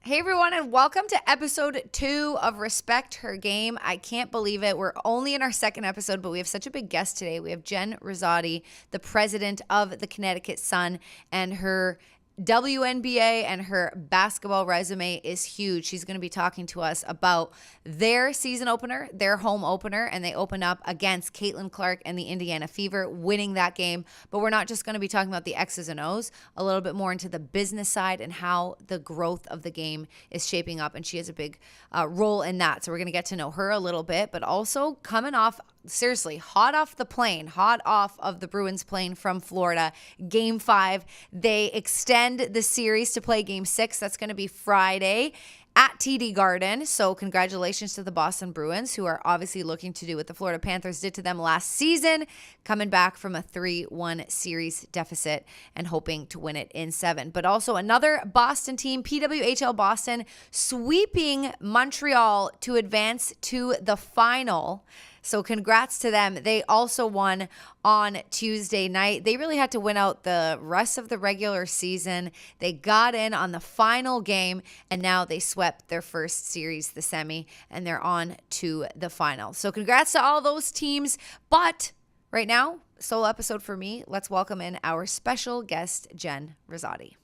Hey everyone, and welcome to episode 2 of Respect Her Game. I can't believe it. We're only in our second episode, but we have such a big guest today. We have Jen Rizzotti, the president of the Connecticut Sun, and her WNBA and her basketball resume is huge. She's going to be talking to us about their season opener, their home opener, and they open up against Caitlin Clark and the Indiana Fever, winning that game. But we're not just going to be talking about the X's and O's, a little bit more into the business side and how the growth of the game is shaping up. And she has a big role in that. So we're going to get to know her a little bit, but also coming off, seriously, hot off the plane, hot off of the Bruins plane from Florida, Game 5. They extend the series to play Game 6. That's going to be Friday at TD Garden. So congratulations to the Boston Bruins, who are obviously looking to do what the Florida Panthers did to them last season, coming back from a 3-1 series deficit and hoping to win it in 7. But also another Boston team, PWHL Boston, sweeping Montreal to advance to the final. So congrats to them. They also won on Tuesday night. They really had to win out the rest of the regular season. They got in on the final game, and now they swept their first series, the semi, and they're on to the final. So congrats to all those teams. But right now, solo episode for me. Let's welcome in our special guest, Jen Rizzotti.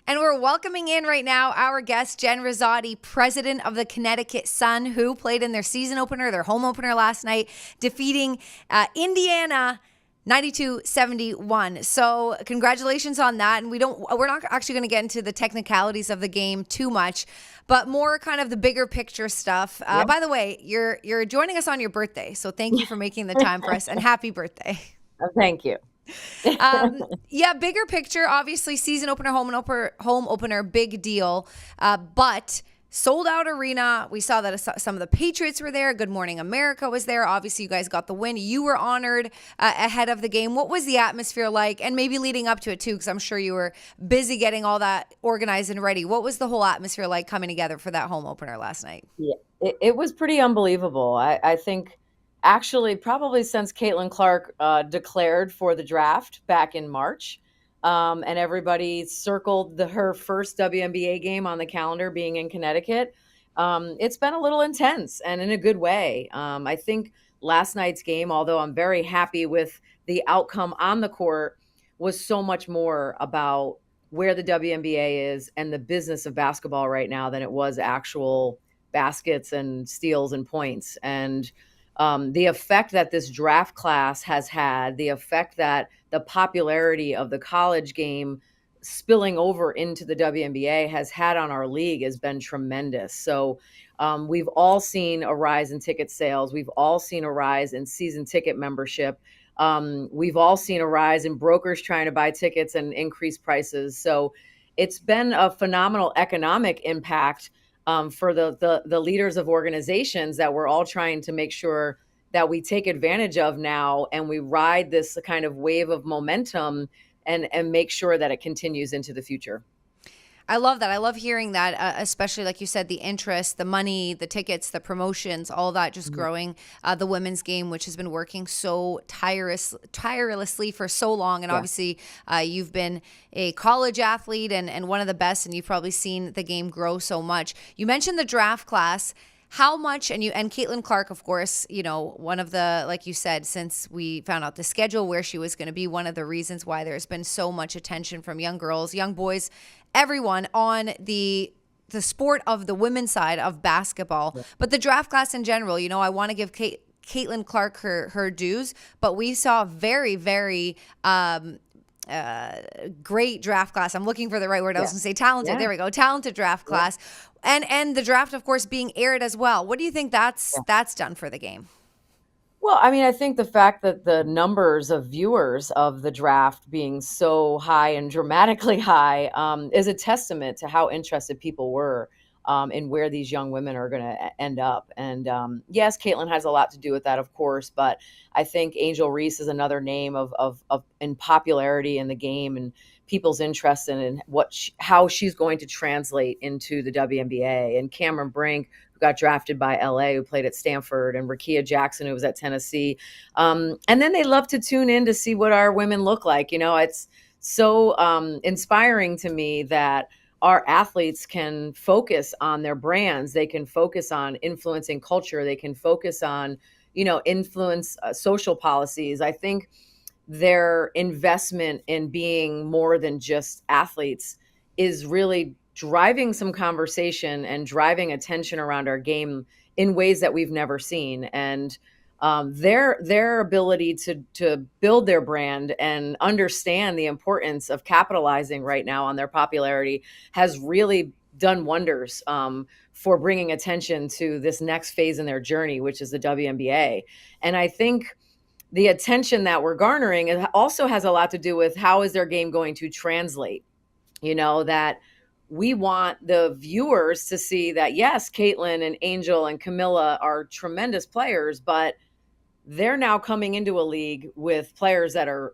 And we're welcoming in right now our guest, Jen Rizzotti, president of the Connecticut Sun, who played in their season opener, their home opener last night, defeating Indiana 92-71. So congratulations on that. And we're not actually going to get into the technicalities of the game too much, but more kind of the bigger picture stuff. By the way, you're joining us on your birthday. So thank you for making the time for us, and happy birthday. Oh, thank you. Bigger picture, obviously season opener, home opener, big deal. But sold out arena. We saw that some of the Patriots were there. Good Morning America was there. Obviously, you guys got the win. You were honored ahead of the game. What was the atmosphere like? And maybe leading up to it too, because I'm sure you were busy getting all that organized and ready. What was the whole atmosphere like coming together for that home opener last night? Yeah, it was pretty unbelievable. I think actually probably since Caitlin Clark declared for the draft back in March, and everybody circled her first WNBA game on the calendar being in Connecticut. It's been a little intense and in a good way. I think last night's game, although I'm very happy with the outcome on the court, was so much more about where the WNBA is and the business of basketball right now than it was actual baskets and steals and points. And the effect that this draft class has had, the effect that the popularity of the college game spilling over into the WNBA has had on our league has been tremendous. So we've all seen a rise in ticket sales. We've all seen a rise in season ticket membership. We've all seen a rise in brokers trying to buy tickets and increase prices. So it's been a phenomenal economic impact for the leaders of organizations that we're all trying to make sure that we take advantage of now, and we ride this kind of wave of momentum and make sure that it continues into the future. I love that. I love hearing that, especially like you said, the interest, the money, the tickets, the promotions, all that just growing the women's game, which has been working so tirelessly for so long. And obviously you've been a college athlete and one of the best, and you've probably seen the game grow so much. You mentioned the draft class. How much, and Caitlin Clark, of course, one of the, like you said, since we found out the schedule where she was going to be, one of the reasons why there's been so much attention from young girls, young boys, everyone on the sport of the women's side of basketball. Yeah. But the draft class in general, I want to give Caitlin Clark her dues, but we saw very, very great draft class. I'm looking for the right word. I was going to say talented. Yeah. There we go. Talented draft class. And the draft, of course, being aired as well. What do you think that's done for the game? Well, I mean, I think the fact that the numbers of viewers of the draft being so high and dramatically high is a testament to how interested people were in where these young women are going to end up. And yes, Caitlin has a lot to do with that, of course, but I think Angel Reese is another name of in popularity in the game and people's interest in how she's going to translate into the WNBA. And Cameron Brink, who got drafted by LA, who played at Stanford, and Rakia Jackson, who was at Tennessee. And then they love to tune in to see what our women look like. It's so inspiring to me that our athletes can focus on their brands. They can focus on influencing culture. They can focus on, influence social policies. I think their investment in being more than just athletes is really driving some conversation and driving attention around our game in ways that we've never seen. And their ability to build their brand and understand the importance of capitalizing right now on their popularity has really done wonders for bringing attention to this next phase in their journey, which is the WNBA. And I think the attention that we're garnering, it also has a lot to do with how is their game going to translate. That we want the viewers to see that, yes, Caitlin and Angel and Camilla are tremendous players, but they're now coming into a league with players that are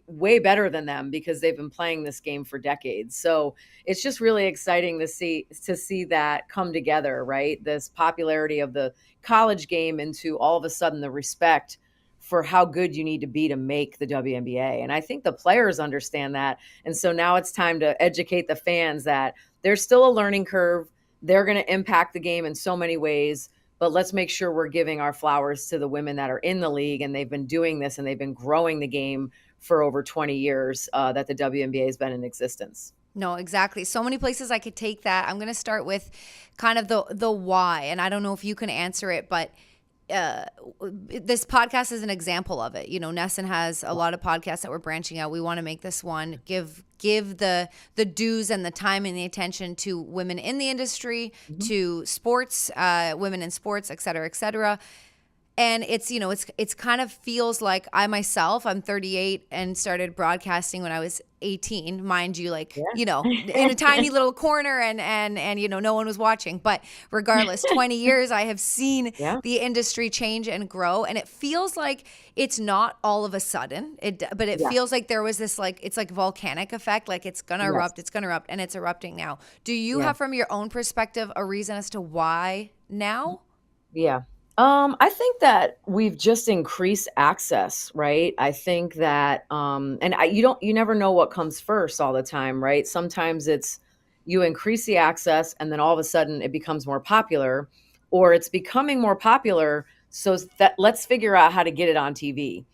way better than them because they've been playing this game for decades. So it's just really exciting to see that come together, right? This popularity of the college game into all of a sudden the respect for how good you need to be to make the WNBA. And I think the players understand that. And so now it's time to educate the fans that there's still a learning curve. They're going to impact the game in so many ways, but let's make sure we're giving our flowers to the women that are in the league, and they've been doing this and they've been growing the game for over 20 years that the WNBA has been in existence. No, exactly. So many places I could take that. I'm going to start with kind of the why, and I don't know if you can answer it, but this podcast is an example of it. Nesson has a lot of podcasts that we're branching out. We want to make this one give the dues and the time and the attention to women in the industry, to sports, women in sports, et cetera, et cetera. And it's kind of feels like I'm 38 and started broadcasting when I was 18, mind you, Yeah. in a tiny little corner and no one was watching. But regardless, 20 years, I have seen Yeah. the industry change and grow. And it feels like it's not all of a sudden, but it Yeah. feels like there was this, it's like volcanic effect, like it's going to Yes. erupt, and it's erupting now. Do you Yeah. have, from your own perspective, a reason as to why now? Yeah. I think that we've just increased access, right? I think that, you never know what comes first all the time, right? Sometimes it's you increase the access and then all of a sudden it becomes more popular, or it's becoming more popular. So that let's figure out how to get it on TV.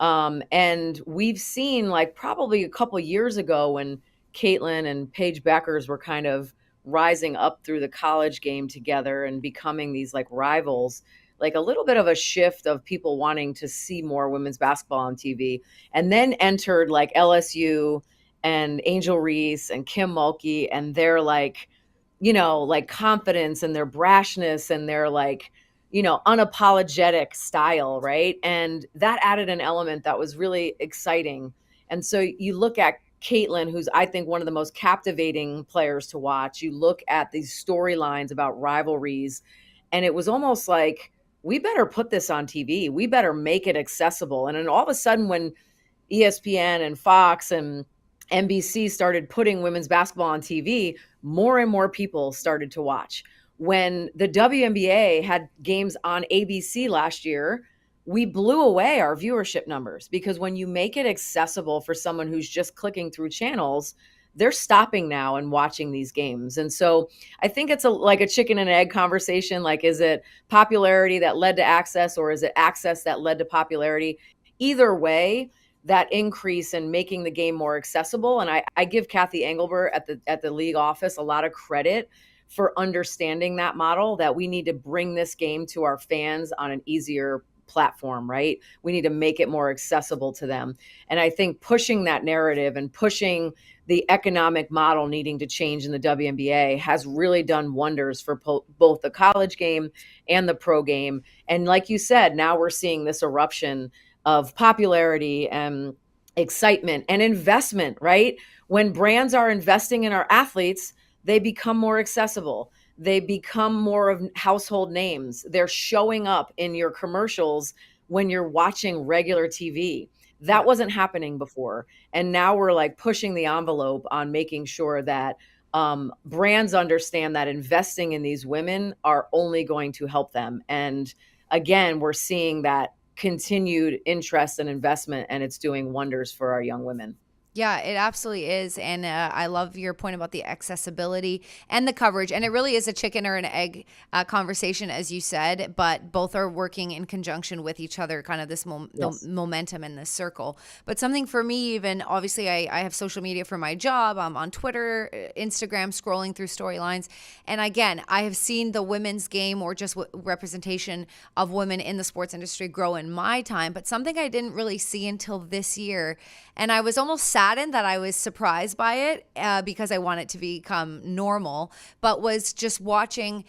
And we've seen, like, probably a couple years ago when Caitlin and Paige Beckers were kind of rising up through the college game together and becoming these like rivals, like a little bit of a shift of people wanting to see more women's basketball on TV. And then entered like LSU and Angel Reese and Kim Mulkey, and their like, like confidence and their brashness and their like, unapologetic style, right? And that added an element that was really exciting. And so you look at Caitlin, who's I think one of the most captivating players to watch. You look at these storylines about rivalries, and it was almost like, we better put this on TV. We better make it accessible. And then all of a sudden, when ESPN and Fox and NBC started putting women's basketball on TV, more and more people started to watch. When the WNBA had games on ABC last year, we blew away our viewership numbers, because when you make it accessible for someone who's just clicking through channels, they're stopping now and watching these games. And so I think it's like a chicken and egg conversation. Like, is it popularity that led to access, or is it access that led to popularity? Either way, that increase in making the game more accessible. And I give Kathy Engelbert at the league office a lot of credit for understanding that model, that we need to bring this game to our fans on an easier platform, right? We need to make it more accessible to them. And I think pushing that narrative and pushing the economic model needing to change in the WNBA has really done wonders for both the college game and the pro game. And like you said, now we're seeing this eruption of popularity and excitement and investment, right? When brands are investing in our athletes, they become more accessible. They become more of household names. They're showing up in your commercials when you're watching regular TV. That Yeah. wasn't happening before. And now we're like pushing the envelope on making sure that brands understand that investing in these women are only going to help them. And again, we're seeing that continued interest and investment, and it's doing wonders for our young women. Yeah, it absolutely is. And I love your point about the accessibility and the coverage. And it really is a chicken or an egg conversation, as you said, but both are working in conjunction with each other, kind of this the Yes. momentum in this circle. But something for me, even obviously, I have social media for my job. I'm on Twitter, Instagram, scrolling through storylines. And again, I have seen the women's game or just representation of women in the sports industry grow in my time, but something I didn't really see until this year. And I was almost saddened that I was surprised by it because I want it to become normal, but was just watching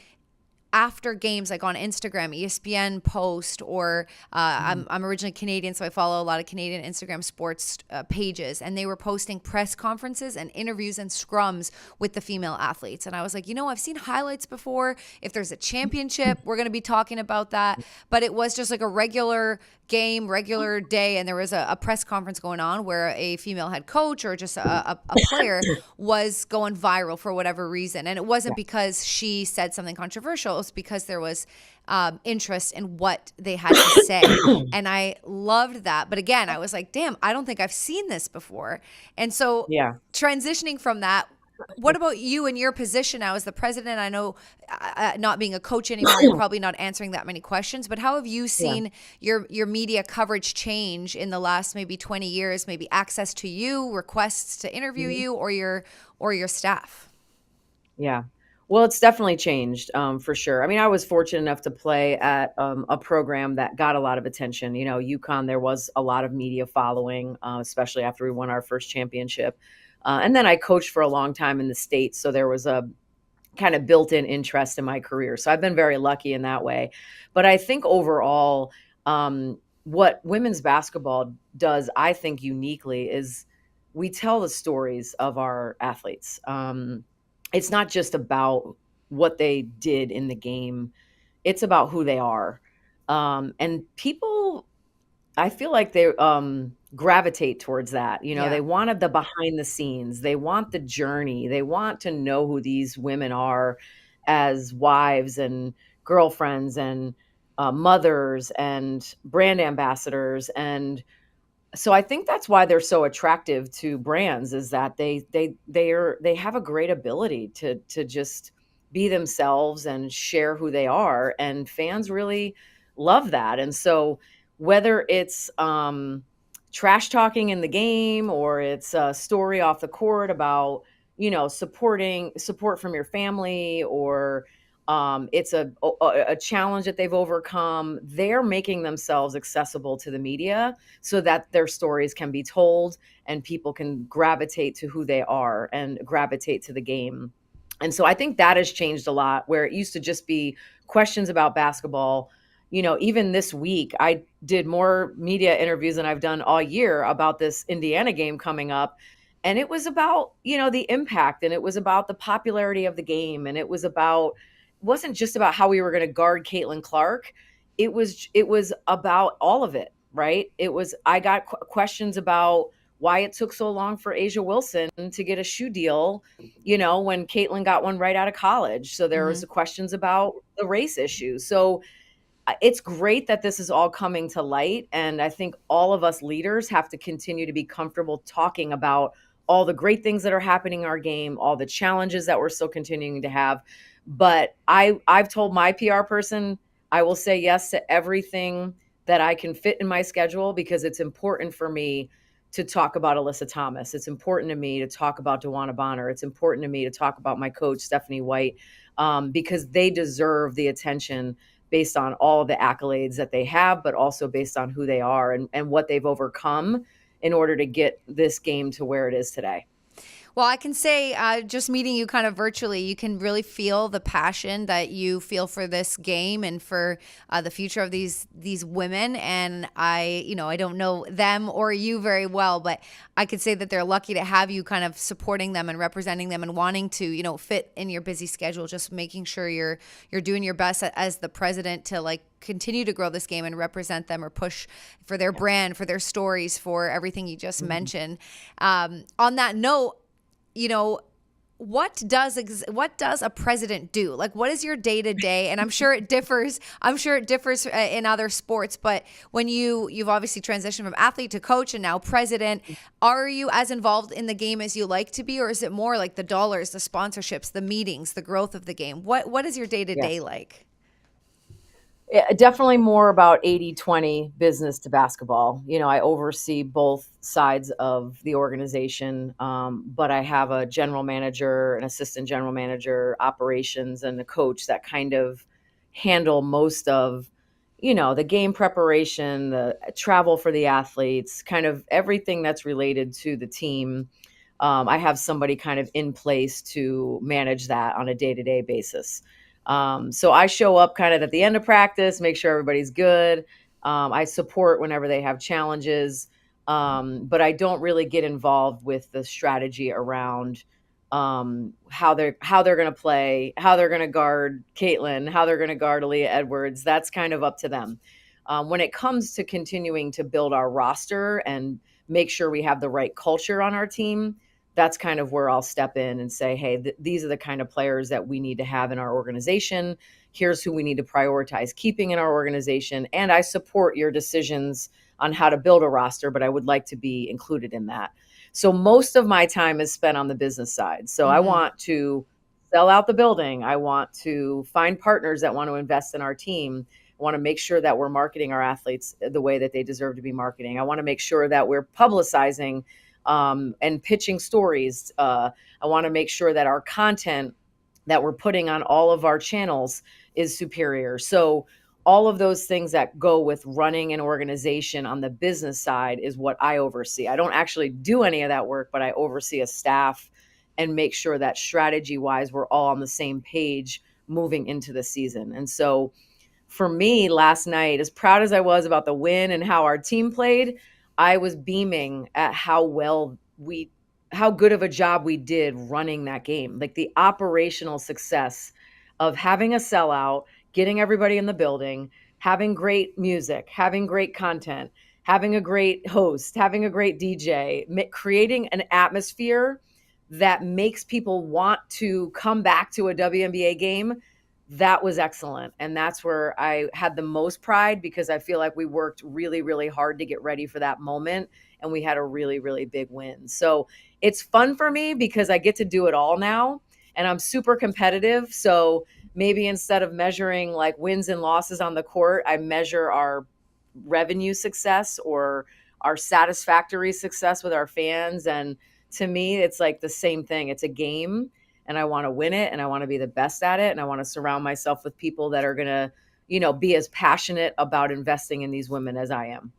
after games, like on Instagram, ESPN post, or Mhm. I'm originally Canadian, so I follow a lot of Canadian Instagram sports pages, and they were posting press conferences and interviews and scrums with the female athletes. And I was like, I've seen highlights before. If there's a championship, we're going to be talking about that. But it was just like a regular game, regular day, and there was a press conference going on where a female head coach or just a player was going viral for whatever reason. And it wasn't Yes. because she said something controversial, it was because there was interest in what they had to say. And I loved that. But again, I was like, damn, I don't think I've seen this before. And so Yeah. transitioning from that, what about you in your position now as the president? I know, not being a coach anymore, you're probably not answering that many questions, but how have you Yeah. seen your media coverage change in the last maybe 20 years, maybe access to you, requests to interview Mhm. you, or your staff? Yeah. Well, it's definitely changed, for sure. I mean, I was fortunate enough to play at a program that got a lot of attention. UConn, there was a lot of media following, especially after we won our first championship. And then I coached for a long time in the States. So there was a kind of built in interest in my career. So I've been very lucky in that way. But I think overall, what women's basketball does, I think, uniquely is we tell the stories of our athletes. It's not just about what they did in the game, it's about who they are. And people, I feel like they gravitate towards that. They Yeah. wanted the behind the scenes. They want the journey. They want to know who these women are as wives and girlfriends and mothers and brand ambassadors. And so I think that's why they're so attractive to brands, is that they have a great ability to just be themselves and share who they are, and fans really love that. And so whether it's trash talking in the game, or it's a story off the court about support from your family, or it's a challenge that they've overcome, they're making themselves accessible to the media so that their stories can be told and people can gravitate to who they are and gravitate to the game. And so I think that has changed a lot, where it used to just be questions about basketball. Even this week, I did more media interviews than I've done all year about this Indiana game coming up. And it was about, the impact, and it was about the popularity of the game. And it wasn't just about how we were going to guard Caitlin Clark. It was about all of it, right? I got questions about why it took so long for Asia Wilson to get a shoe deal, when Caitlin got one right out of college. So there Hmm. was questions about the race issue. So it's great that this is all coming to light. And I think all of us leaders have to continue to be comfortable talking about all the great things that are happening in our game, all the challenges that we're still continuing to have. But I've told my PR person I will say yes to everything that I can fit in my schedule, because it's important for me to talk about Alyssa Thomas. It's important to me to talk about DeWanna Bonner. It's important to me to talk about my coach, Stephanie White, because they deserve the attention based on all the accolades that they have, but also based on who they are and what they've overcome in order to get this game to where it is today. Well, I can say, just meeting you kind of virtually, you can really feel the passion that you feel for this game and for the future of these women. And I don't know them or you very well, but I could say that they're lucky to have you kind of supporting them and representing them and wanting to, fit in your busy schedule, just making sure you're doing your best as the president to like continue to grow this game and represent them or push for their Yes. brand, for their stories, for everything you just Mhm. mentioned. On that note, you know, what does a president do? Like, what is your day to day? And I'm sure it differs. I'm sure it differs in other sports. But when you've obviously transitioned from athlete to coach and now president, are you as involved in the game as you like to be, or is it more like the dollars, the sponsorships, the meetings, the growth of the game? What is your day to day Yes. like? Yeah, definitely more about 80-20 business to basketball. I oversee both sides of the organization, but I have a general manager, an assistant general manager, operations, and a coach that kind of handle most of, the game preparation, the travel for the athletes, kind of everything that's related to the team. I have somebody kind of in place to manage that on a day-to-day basis. So I show up kind of at the end of practice, make sure everybody's good. I support whenever they have challenges, but I don't really get involved with the strategy around how they're going to play, how they're going to guard Caitlin, how they're going to guard Aaliyah Edwards. That's kind of up to them. When it comes to continuing to build our roster and make sure we have the right culture on our team, that's kind of where I'll step in and say, hey, these are the kind of players that we need to have in our organization. Here's who we need to prioritize keeping in our organization. And I support your decisions on how to build a roster, but I would like to be included in that. So most of my time is spent on the business side. So I Mm-hmm. want to sell out the building. I want to find partners that want to invest in our team. I want to make sure that we're marketing our athletes the way that they deserve to be marketing. I want to make sure that we're publicizing and pitching stories. I want to make sure that our content that we're putting on all of our channels is superior. So all of those things that go with running an organization on the business side is what I oversee. I don't actually do any of that work, but I oversee a staff and make sure that strategy wise, we're all on the same page moving into the season. And so for me last night, as proud as I was about the win and how our team played, I was beaming at how good of a job we did running that game. Like the operational success of having a sellout, getting everybody in the building, having great music, having great content, having a great host, having a great DJ, creating an atmosphere that makes people want to come back to a WNBA game. That was excellent. And that's where I had the most pride because I feel like we worked really, really hard to get ready for that moment. And we had a really, really big win. So it's fun for me because I get to do it all now. And I'm super competitive. So maybe instead of measuring like wins and losses on the court, I measure our revenue success or our satisfactory success with our fans. And to me, it's like the same thing. It's a game and I want to win it and I want to be the best at it. And I want to surround myself with people that are going to, be as passionate about investing in these women as I am.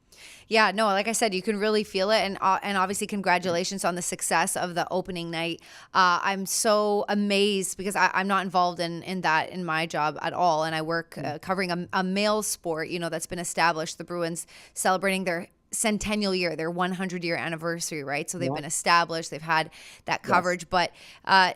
Yeah, no, like I said, you can really feel it, and obviously, congratulations on the success of the opening night. I'm so amazed because I'm not involved in that in my job at all, and I work covering a male sport, that's been established. The Bruins celebrating their centennial year, their 100-year anniversary, right? So they've Yeah. been established, they've had that Yes. coverage, but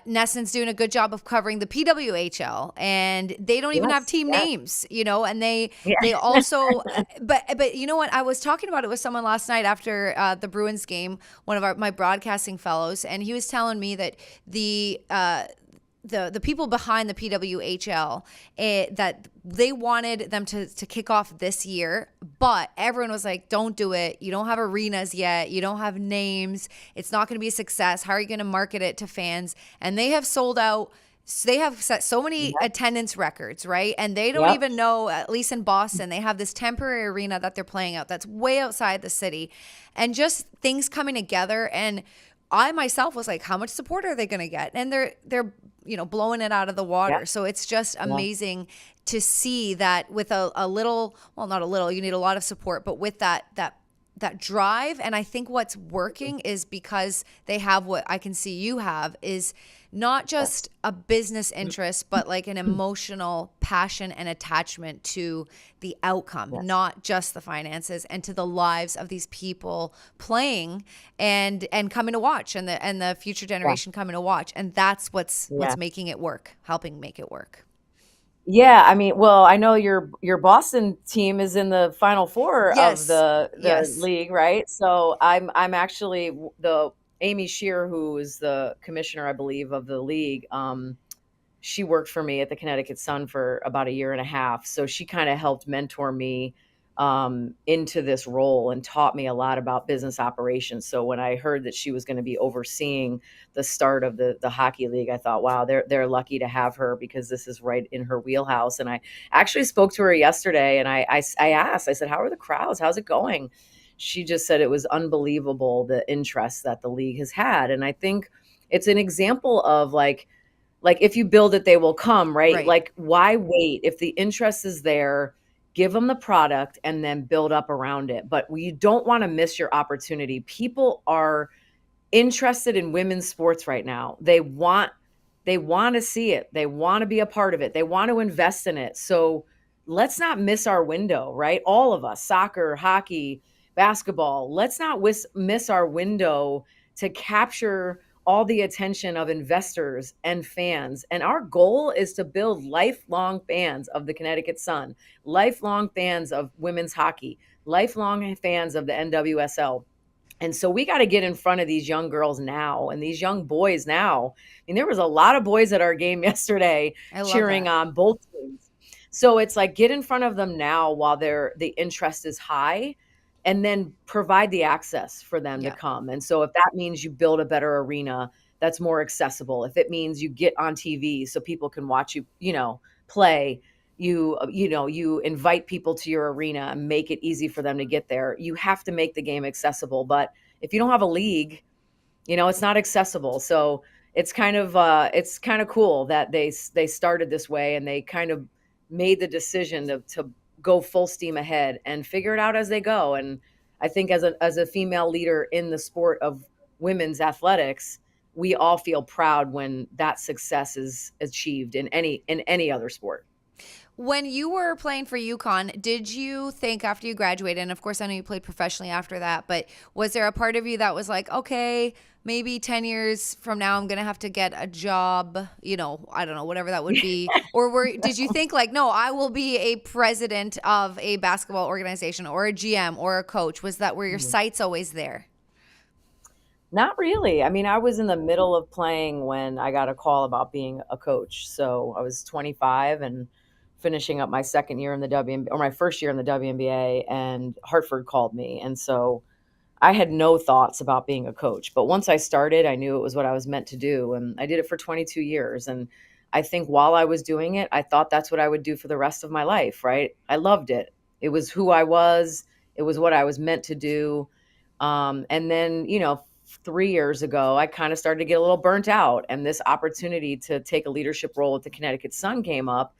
Nessen's doing a good job of covering the PWHL, and they don't even have Yes. team Yes. names, and they Yeah. they also, but you know what? I was talking about it with someone last night after the Bruins game, one of my broadcasting fellows, and he was telling me that the people behind the PWHL, that they wanted them to kick off this year, but everyone was like, don't do it. You don't have arenas yet. You don't have names. It's not going to be a success. How are you going to market it to fans? And they have sold out. They have set so many Yep. attendance records, right? And they don't Yep. even know, at least in Boston, they have this temporary arena that they're playing out that's way outside the city. And just things coming together. And I myself was like, how much support are they going to get? And they're blowing it out of the water. Yep. So it's just Yeah. amazing to see that with a little, well, not a little, you need a lot of support, but with that drive. And I think what's working is because they have what I can see you have is not just Yes. a business interest, but like an emotional passion and attachment to the outcome, Yes. not just the finances, and to the lives of these people playing and coming to watch, and the future Yeah. generation coming to watch. And that's what's Yeah. making it work, helping make it work. Yeah, I mean, well, I know your Boston team is in the Final Four of Yes. the Yes. league, right? So I'm actually the Amy Shear, who is the commissioner, I believe, of the league, she worked for me at the Connecticut Sun for about a year and a half. So she kind of helped mentor me into this role and taught me a lot about business operations. So when I heard that she was going to be overseeing the start of the hockey league, I thought, wow, they're lucky to have her because this is right in her wheelhouse. And I actually spoke to her yesterday, and I asked, I said, how are the crowds? How's it going? She just said it was unbelievable, the interest that the league has had. And I think it's an example of like if you build it they will come, right? Right. Like why wait? If the interest is there, give them the product and then build up around it. But you don't want to miss your opportunity. People are interested in women's sports right now. They want to see it. They want to be a part of it. They want to invest in it. So let's not miss our window, right? All of us, soccer, hockey, basketball, let's not miss our window to capture all the attention of investors and fans. And our goal is to build lifelong fans of the Connecticut Sun, lifelong fans of women's hockey, lifelong fans of the NWSL. And so we got to get in front of these young girls now and these young boys now. I mean, there was a lot of boys at our game yesterday I love cheering that. on both teams. So it's like get in front of them now while the interest is high, and then provide the access for them to Yeah. come. And so if that means you build a better arena that's more accessible, if it means you get on TV so people can watch you, play, you invite people to your arena and make it easy for them to get there. You have to make the game accessible. But if you don't have a league, it's not accessible. So it's kind of cool that they started this way, and they kind of made the decision to go full steam ahead and figure it out as they go. And I think as a female leader in the sport of women's athletics, we all feel proud when that success is achieved in any other sport. When you were playing for UConn, did you think after you graduated, and of course I know you played professionally after that, but was there a part of you that was like, okay, maybe 10 years from now I'm going to have to get a job, I don't know, whatever that would be? Or did you think like, no, I will be a president of a basketball organization or a GM or a coach? Were your sights always there? Not really. I mean, I was in the middle of playing when I got a call about being a coach. So I was 25 and finishing up my second year in the WNBA, or my first year in the WNBA, and Hartford called me. And so I had no thoughts about being a coach. But once I started, I knew it was what I was meant to do. And I did it for 22 years. And I think while I was doing it, I thought that's what I would do for the rest of my life, right? I loved it. It was who I was, it was what I was meant to do. And then, 3 years ago, I kind of started to get a little burnt out, and this opportunity to take a leadership role at the Connecticut Sun came up.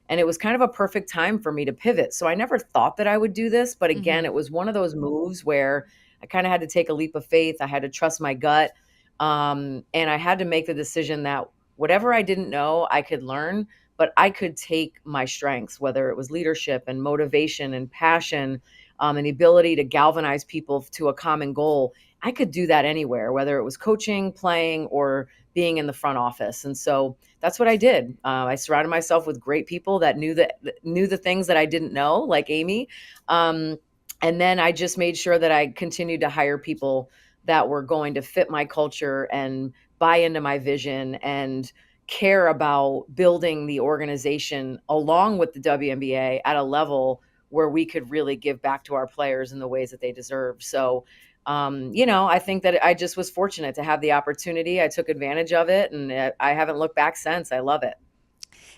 And it was kind of a perfect time for me to pivot. So I never thought that I would do this. But again, Hmm. it was one of those moves where I kind of had to take a leap of faith. I had to trust my gut. And I had to make the decision that whatever I didn't know, I could learn, but I could take my strengths, whether it was leadership and motivation and passion, and the ability to galvanize people to a common goal. I could do that anywhere, whether it was coaching, playing, or being in the front office. And so that's what I did. I surrounded myself with great people that knew the things that I didn't know, like Amy. Um, and then I just made sure that I continued to hire people that were going to fit my culture and buy into my vision and care about building the organization along with the WNBA at a level where we could really give back to our players in the ways that they deserve. So, I think that I just was fortunate to have the opportunity. I took advantage of it, and I haven't looked back since. I love it.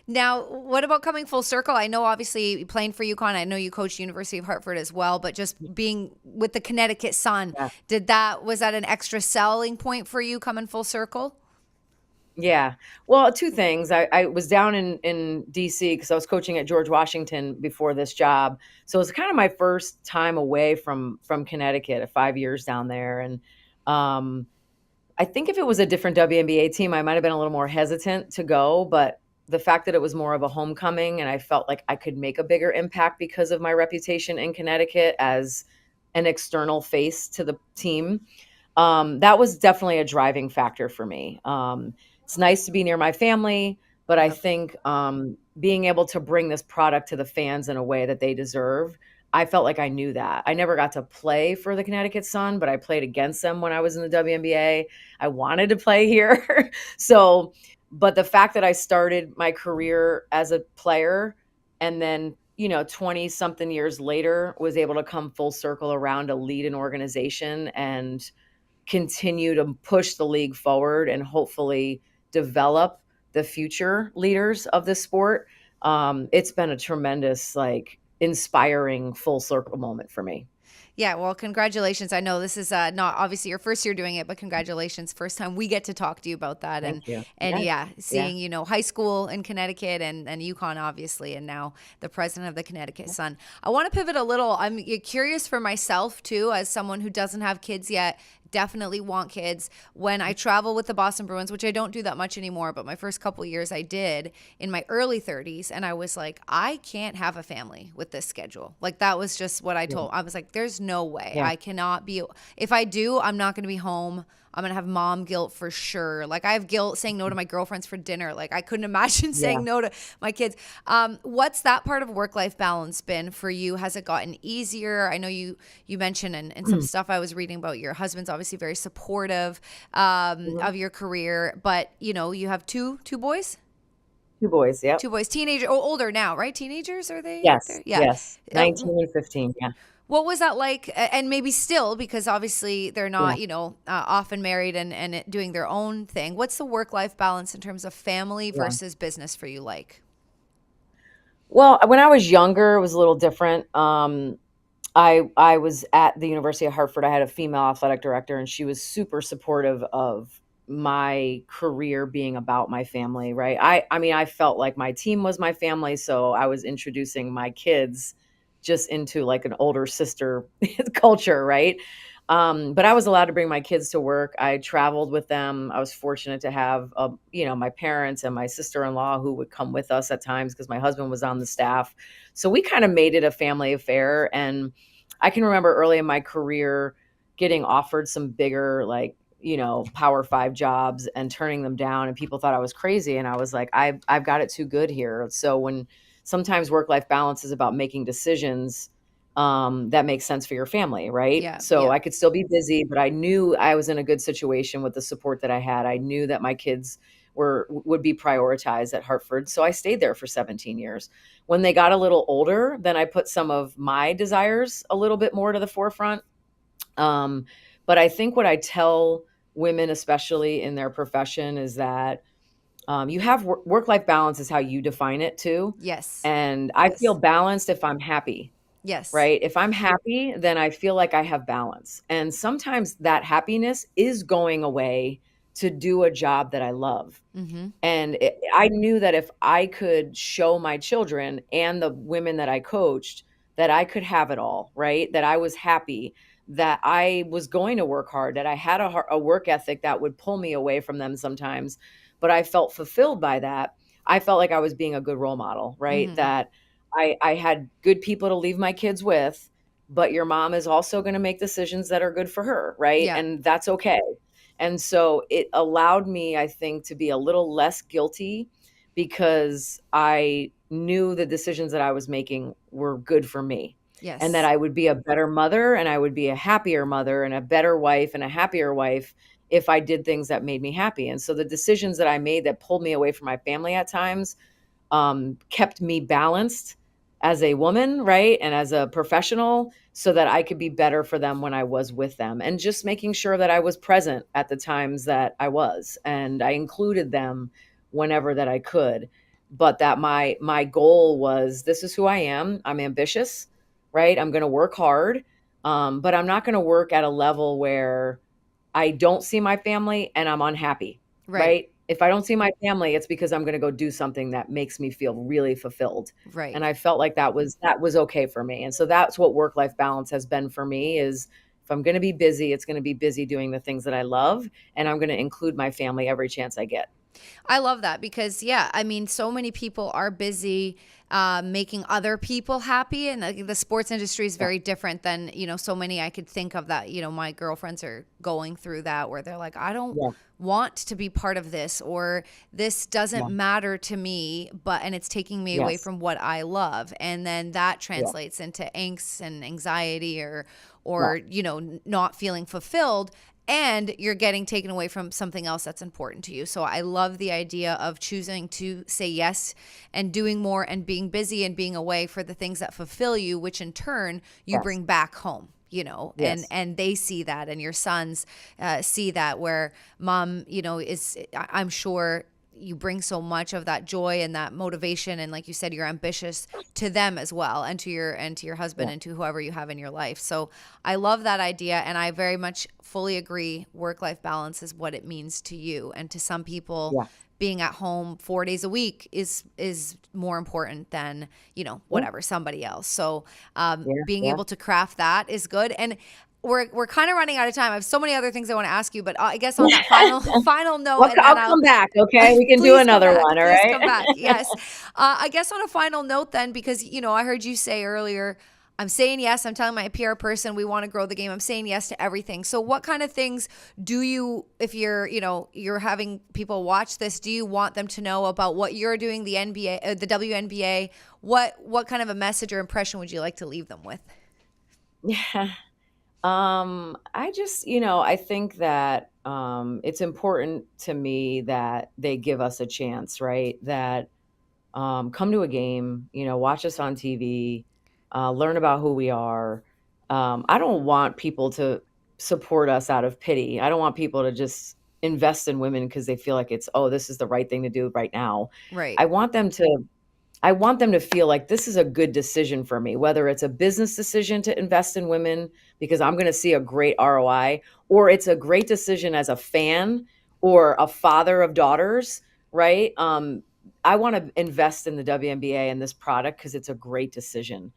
Now, what about coming full circle? I know obviously playing for UConn, I know you coached University of Hartford as well, but just being with the Connecticut Sun, Yeah. was that an extra selling point for you coming full circle? Yeah. Well, two things. I was down in DC because I was coaching at George Washington before this job. So it was kind of my first time away from Connecticut, 5 years down there. And um, I think if it was a different WNBA team, I might have been a little more hesitant to go. But the fact that it was more of a homecoming and I felt like I could make a bigger impact because of my reputation in Connecticut as an external face to the team, that was definitely a driving factor for me. It's nice to be near my family, but I Yep. think being able to bring this product to the fans in a way that they deserve, I felt like I knew that. I never got to play for the Connecticut Sun, but I played against them when I was in the WNBA. I wanted to play here. So, but the fact that I started my career as a player and then, 20 something years later was able to come full circle around to lead an organization and continue to push the league forward and hopefully develop the future leaders of this sport. It's been a tremendous, like, inspiring full circle moment for me. Yeah, well, congratulations. I know this is not obviously your first year doing it, but congratulations. First time we get to talk to you about that. Thank And you. and Yeah. yeah, Yeah. seeing, high school in Connecticut and UConn, obviously, and now the president of the Connecticut Sun. I want to pivot a little. I'm curious for myself, too, as someone who doesn't have kids yet. Definitely want kids. When I travel with the Boston Bruins, which I don't do that much anymore, but my first couple years I did in my early 30s, and I was like, I can't have a family with this schedule. Like, that was just what I Yeah. told. I was like, there's no way. Yeah. I cannot be. If I do, I'm not going to be home. I'm going to have mom guilt for sure. Like, I have guilt saying no to my girlfriends for dinner. Like, I couldn't imagine Yeah. saying no to my kids. What's that part of work-life balance been for you? Has it gotten easier? I know you mentioned in some stuff I was reading about, your husband's obviously very supportive Mhm. of your career, but you have two boys? Two boys. Yep. Two boys, teenager, oh, older now, right? Teenagers, are they Yes. there? Yeah. Yes. Uh, 19 and 15. Yeah. what was that like? And maybe still, because obviously they're Yeah. not, often married and doing their own thing. What's the work-life balance in terms of family Yeah. versus business for you like? Well, when I was younger, it was a little different. I was at the University of Hartford. I had a female athletic director, and she was super supportive of my career being about my family, right? I mean, I felt like my team was my family, so I was introducing my kids just into like an older sister culture, right? But I was allowed to bring my kids to work. I traveled with them. I was fortunate to have, my parents and my sister-in-law who would come with us at times because my husband was on the staff. So we kind of made it a family affair. And I can remember early in my career getting offered some bigger, like, Power 5 jobs and turning them down. And people thought I was crazy. And I was like, I've got it too good here. So when sometimes work-life balance is about making decisions that makes sense for your family, right? Yeah, So yeah. I could still be busy, but I knew I was in a good situation with the support that I had. I knew that my kids would be prioritized at Hartford. So I stayed there for 17 years. When they got a little older, then I put some of my desires a little bit more to the forefront. Um, but I think what I tell women, especially in their profession, is that you have work-life balance is how you define it too. Yes. And I feel Yes. balanced if I'm happy, Yes. right? If I'm happy, then I feel like I have balance. And sometimes that happiness is going away to do a job that I love. Mm-hmm. And I knew that if I could show my children and the women that I coached that I could have it all, right? That I was happy, that I was going to work hard, that I had a work ethic that would pull me away from them sometimes, but I felt fulfilled by that. I felt like I was being a good role model, right? Mm-hmm. That I had good people to leave my kids with, but your mom is also going to make decisions that are good for her, right? Yeah. And that's okay. And so it allowed me, I think, to be a little less guilty because I knew the decisions that I was making were good for me and that Yes. I would be a better mother and I would be a happier mother and a better wife and a happier wife if I did things that made me happy. And so the decisions that I made that pulled me away from my family at times kept me balanced as a woman, right? And as a professional, so that I could be better for them when I was with them. And just making sure that I was present at the times that I was. And I included them whenever that I could. But that my goal was this is who I am. I'm ambitious, right? I'm gonna work hard. But I'm not gonna work at a level where I don't see my family and I'm unhappy, Right. right? If I don't see my family, it's because I'm gonna go do something that makes me feel really fulfilled. And Right. I felt like that was okay for me. And so that's what work-life balance has been for me is if I'm gonna be busy, it's gonna be busy doing the things that I love, and I'm gonna include my family every chance I get. I love that because, yeah, I mean, so many people are busy making other people happy. And the sports industry is Yeah. very different than, so many I could think of that, my girlfriends are going through that where they're like, I don't Yeah. want to be part of this, or this doesn't Yeah. matter to me, and it's taking me away Yes. from what I love. And then that Yeah. translates into angst and anxiety, or Yeah. not feeling fulfilled, and you're getting taken away from something else that's important to you. So I love the idea of choosing to say yes and doing more and being busy and being away for the things that fulfill you, which in turn you Yes. bring back home, Yes. and they see that, and your sons see that, where mom, I'm sure you bring so much of that joy and that motivation, and like you said, you're ambitious to them as well, and to your husband Yeah. and to whoever you have in your life. So I love that idea, and I very much fully agree. Work-life balance is what it means to you, and to some people, Yeah. being at home 4 days a week is more important than Yeah. whatever somebody else. So Yeah. being Yeah. able to craft that is good. And we're kind of running out of time. I have so many other things I want to ask you, but I guess on that final note, and then I'll I'll come back. Okay. We can do please come another back. one. All Please right. come back. Yes. I guess on a final note, then, because I heard you say earlier, I'm saying yes. I'm telling my PR person we want to grow the game. I'm saying yes to everything. So what kind of things do you, if you're having people watch this, do you want them to know about what you're doing, the NBA, the WNBA? What kind of a message or impression would you like to leave them with? Yeah. I just, I think that it's important to me that they give us a chance, right? That come to a game, watch us on TV, learn about who we are. I don't want people to support us out of pity. I don't want people to just invest in women because they feel like it's, oh, this is the right thing to do right now. Right. I want them to I want them to feel like this is a good decision for me, whether it's a business decision to invest in women because I'm going to see a great ROI, or it's a great decision as a fan or a father of daughters, right? I want to invest in the WNBA and this product because it's a great decision,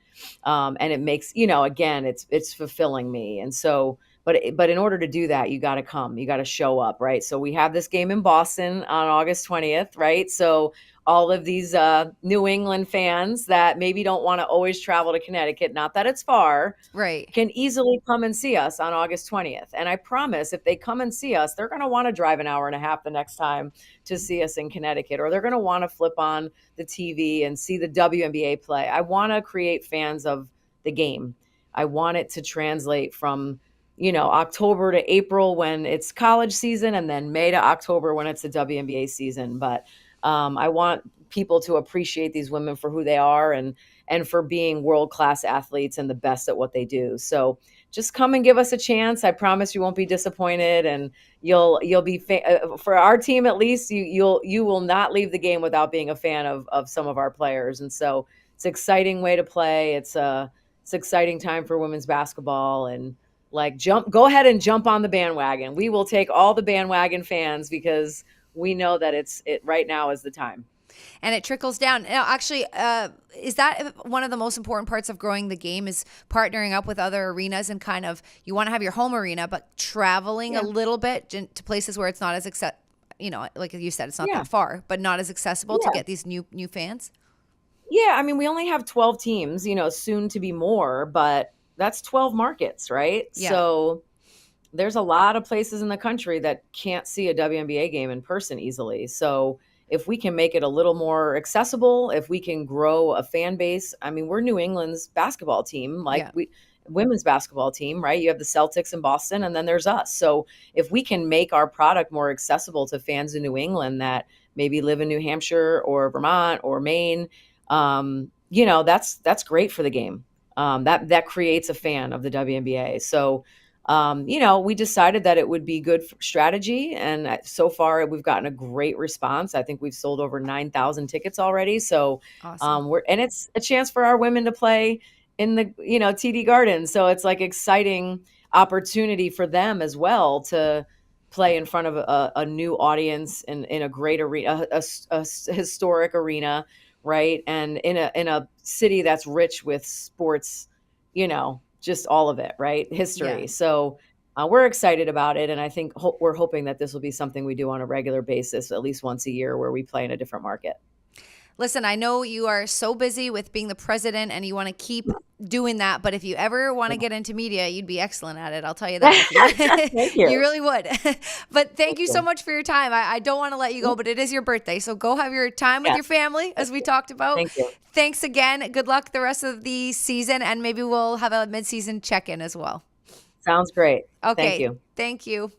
and it makes again it's fulfilling me, and so. But in order to do that, you got to come, you got to show up, right? So we have this game in Boston on August 20th, right? So all of these New England fans that maybe don't want to always travel to Connecticut, not that it's far, Right. can easily come and see us on August 20th. And I promise if they come and see us, they're going to want to drive an hour and a half the next time to see us in Connecticut, or they're going to want to flip on the TV and see the WNBA play. I want to create fans of the game. I want it to translate from, October to April when it's college season, and then May to October when it's the WNBA season. But I want people to appreciate these women for who they are, and for being world-class athletes and the best at what they do. So just come and give us a chance. I promise you won't be disappointed, and you'll be for our team at least. You will not leave the game without being a fan of some of our players. And so it's an exciting way to play. It's exciting time for women's basketball, and go ahead and jump on the bandwagon. We will take all the bandwagon fans because we know that it right now is the time. And it trickles down. Now, actually, is that one of the most important parts of growing the game, is partnering up with other arenas, and kind of, you want to have your home arena, but traveling a Yeah. little bit to places where it's not as like you said, it's not Yeah. that far, but not as accessible to Yeah. get these new fans. Yeah, I mean, we only have 12 teams, soon to be more, but that's 12 markets, right? Yeah. So there's a lot of places in the country that can't see a WNBA game in person easily. So if we can make it a little more accessible, if we can grow a fan base, I mean, we're New England's basketball team, Yeah. women's basketball team, right? You have the Celtics in Boston, and then there's us. So if we can make our product more accessible to fans in New England that maybe live in New Hampshire or Vermont or Maine, that's great for the game. That creates a fan of the WNBA. So we decided that it would be good for strategy. And so far, we've gotten a great response. I think we've sold over 9,000 tickets already. So Awesome. and it's a chance for our women to play in the, TD Garden. So it's like exciting opportunity for them as well to play in front of a new audience in a great arena, a historic arena, right? And in a city that's rich with sports, just all of it, right? Yeah. History. So we're excited about it. And I think we're hoping that this will be something we do on a regular basis, at least once a year, where we play in a different market. Listen, I know you are so busy with being the president, and you want to keep doing that. But if you ever want to get into media, you'd be excellent at it. I'll tell you that. Thank you. You really would. But thank you so you. much for your time. I don't want to let you go, but it is your birthday. So go have your time with Yeah. your family, as we talked about. Thank you. Thanks again. Good luck the rest of the season. And maybe we'll have a mid-season check-in as well. Sounds great. Okay. Thank you. Thank you.